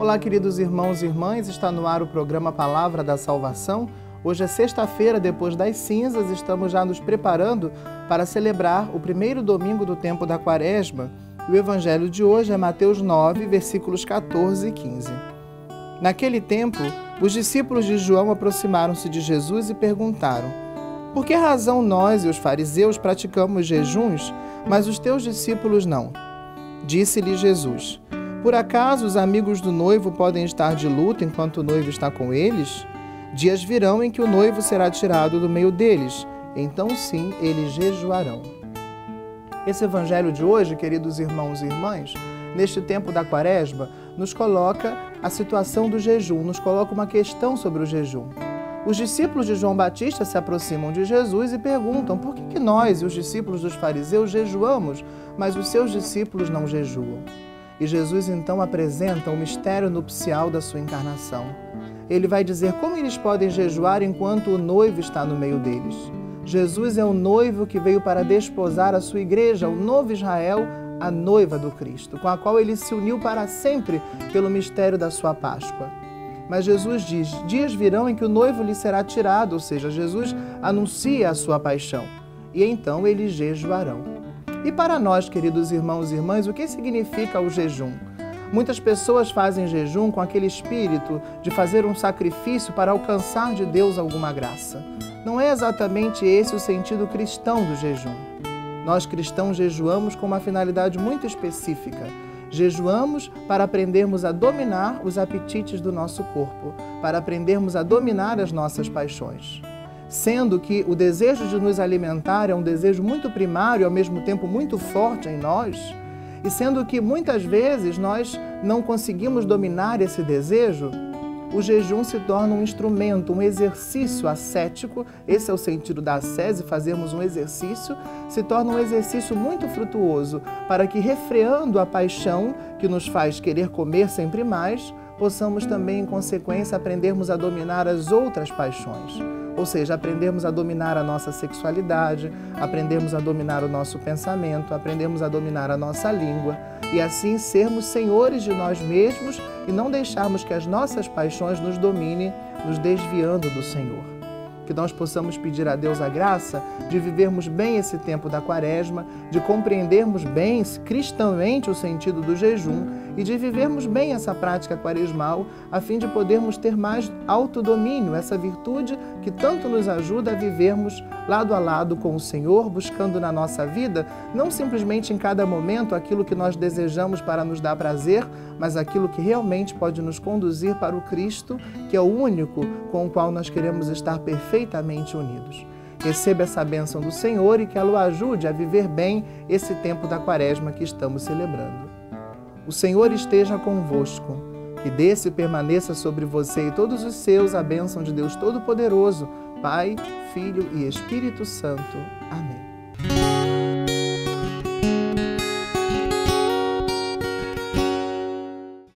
Olá, queridos irmãos e irmãs, está no ar o programa Palavra da Salvação. Hoje é sexta-feira, depois das cinzas, estamos já nos preparando para celebrar o primeiro domingo do tempo da Quaresma. O evangelho de hoje é Mateus 9, versículos 14 e 15. Naquele tempo, os discípulos de João aproximaram-se de Jesus e perguntaram: por que razão nós e os fariseus praticamos jejuns, mas os teus discípulos não? Disse-lhe Jesus: por acaso os amigos do noivo podem estar de luto enquanto o noivo está com eles? Dias virão em que o noivo será tirado do meio deles, então sim eles jejuarão. Esse evangelho de hoje, queridos irmãos e irmãs, neste tempo da Quaresma, nos coloca a situação do jejum, nos coloca uma questão sobre o jejum. Os discípulos de João Batista se aproximam de Jesus e perguntam: por que nós e os discípulos dos fariseus jejuamos, mas os seus discípulos não jejuam? E Jesus então apresenta o mistério nupcial da sua encarnação. Ele vai dizer como eles podem jejuar enquanto o noivo está no meio deles. Jesus é o noivo que veio para desposar a sua igreja, o novo Israel, a noiva do Cristo, com a qual ele se uniu para sempre pelo mistério da sua Páscoa. Mas Jesus diz: dias virão em que o noivo lhe será tirado, ou seja, Jesus anuncia a sua paixão, e então eles jejuarão. E para nós, queridos irmãos e irmãs, o que significa o jejum? Muitas pessoas fazem jejum com aquele espírito de fazer um sacrifício para alcançar de Deus alguma graça. Não é exatamente esse o sentido cristão do jejum. Nós cristãos jejuamos com uma finalidade muito específica. Jejuamos para aprendermos a dominar os apetites do nosso corpo, para aprendermos a dominar as nossas paixões. Sendo que o desejo de nos alimentar é um desejo muito primário e ao mesmo tempo muito forte em nós, e sendo que muitas vezes nós não conseguimos dominar esse desejo, o jejum se torna um instrumento, um exercício ascético. Esse é o sentido da ascese, fazermos um exercício, se torna um exercício muito frutuoso para que, refreando a paixão que nos faz querer comer sempre mais, possamos também, em consequência, aprendermos a dominar as outras paixões. Ou seja, aprendermos a dominar a nossa sexualidade, aprendermos a dominar o nosso pensamento, aprendermos a dominar a nossa língua e assim sermos senhores de nós mesmos e não deixarmos que as nossas paixões nos dominem, nos desviando do Senhor. Que nós possamos pedir a Deus a graça de vivermos bem esse tempo da Quaresma, de compreendermos bem cristãomente o sentido do jejum e de vivermos bem essa prática quaresmal, a fim de podermos ter mais autodomínio, essa virtude que tanto nos ajuda a vivermos lado a lado com o Senhor, buscando na nossa vida, não simplesmente em cada momento aquilo que nós desejamos para nos dar prazer, mas aquilo que realmente pode nos conduzir para o Cristo, que é o único com o qual nós queremos estar perfeitamente unidos. Receba essa bênção do Senhor e que ela o ajude a viver bem esse tempo da Quaresma que estamos celebrando. O Senhor esteja convosco, que desça e permaneça sobre você e todos os seus a bênção de Deus Todo-Poderoso, Pai, Filho e Espírito Santo. Amém.